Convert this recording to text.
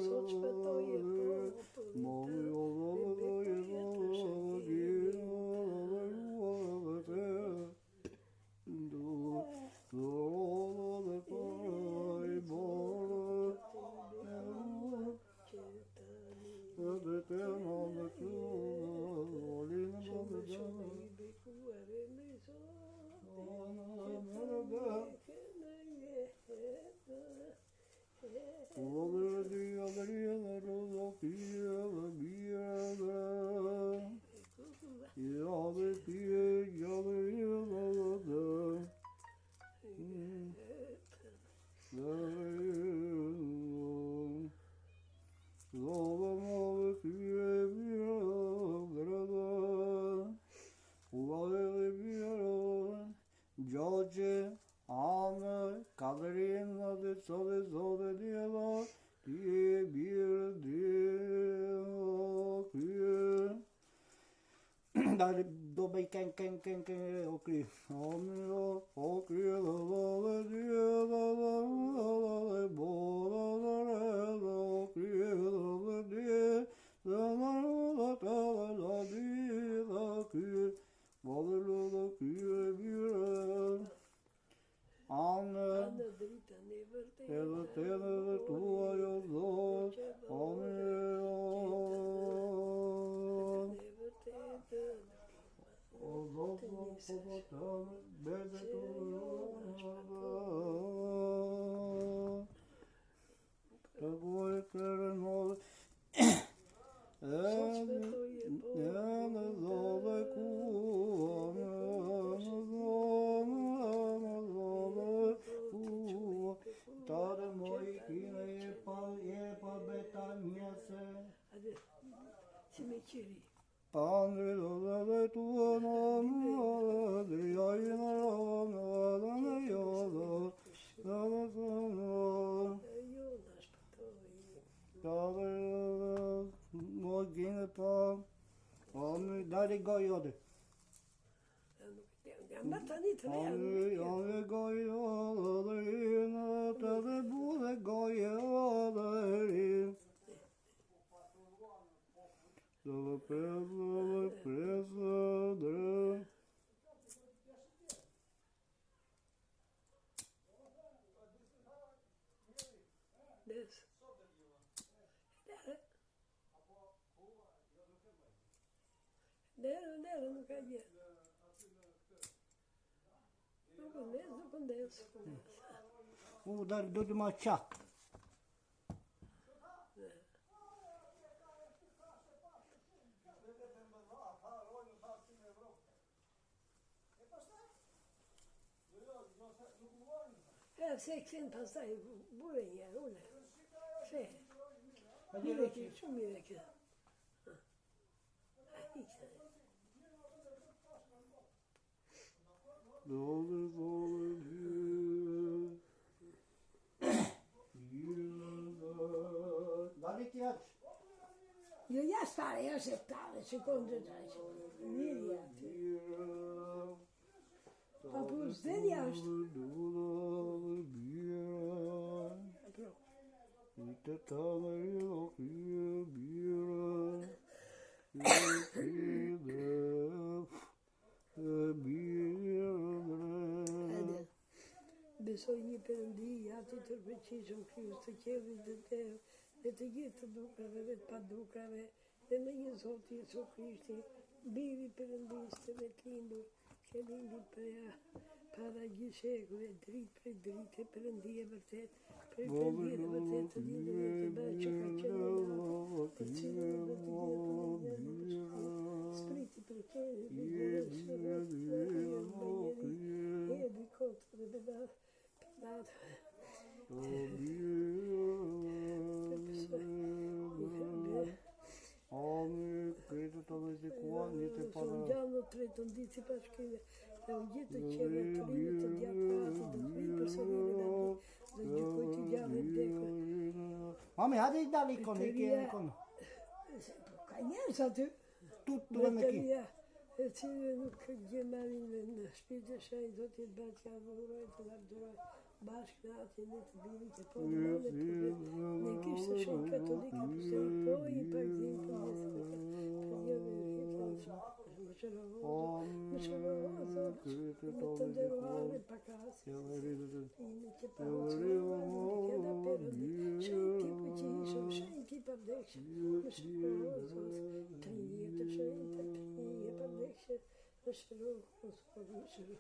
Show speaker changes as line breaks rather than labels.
Sot shpëtoj e Gjogje, anë, kaderinë dhe qove zove djela, ti e birë djela krye. Dali do bëj ken, o kry. O kry dhe djela dhe bola dhe o kry dhe djela dhe kry. Vallë dhe krye birë. Anë, edhe tene dhe tua jo zot, o zot, bebe të të gojë të rënodë, edhe zove ku, Tare moj kine je pa beta njese.
Hadi, si me qiri.
Pandri dhe tua në dhe jajnë rënë dhe jodë dhe Tare moj kine pa Dari gojode.
Janë tani të
Janë gojode rinë të dhe bude gojode rinë. Dhe presë dhe
Des. Dere, nuk ka gjë. Nuk ndes.
Dali do të ma qak.
Se kësin pastaj bure njerë, ule. Se. Mire kjo, shumë mire kjo.
Dali t'jaq.
Jo jashtë fare, jashtë e tale, sekundë të qaqë. Mirë aty. Pa për zden jashtë.
Inte tale jo krye bire.
Besoj një përëndi, ati të përqishëm kryus të qevi dhe të gjithë të dukave dhe të padukave, dhe në një Zoti Jesu Krishti, biri përëndis të vetë lindur, që lindi para gjithë shekuve, dritë për dritë, përëndi e vërtet, për përëndi e vërtet të lindur dhe të bërë që ka qenë të cilën dhe të gjithë spriti për kërë, e kotë dhe bërë përdatë.
Credo të rizikuar një të para.
Sonë gjallë në tretën ditë si pashkime, dhe u gjithë të qeve të rinë të djapatë, dhe të rinë personime dhe gjukoj të gjallë e bdekoj.
Mami, hajde i dali ikon, i kje ikon.
Ka njerës aty.
Tutë dhe me ki.
e cili nuk gjemarin në shpirë të shaj, do t'jetë bërë t'ja vëroj, të lavduroj, bashkë në atë në të biri që po në mëne profet, në kishtë shaj katolik apostolik, po i pagdim për njësë, për njëve më qërozo, më të ndëruare pakasi, i në që pa më qërozo, këda përëndi, shajti për qishëm, shajti për dekshëm, më qërozo, të një të shajti, të një për dekshëm, më qërozo, më qërozo,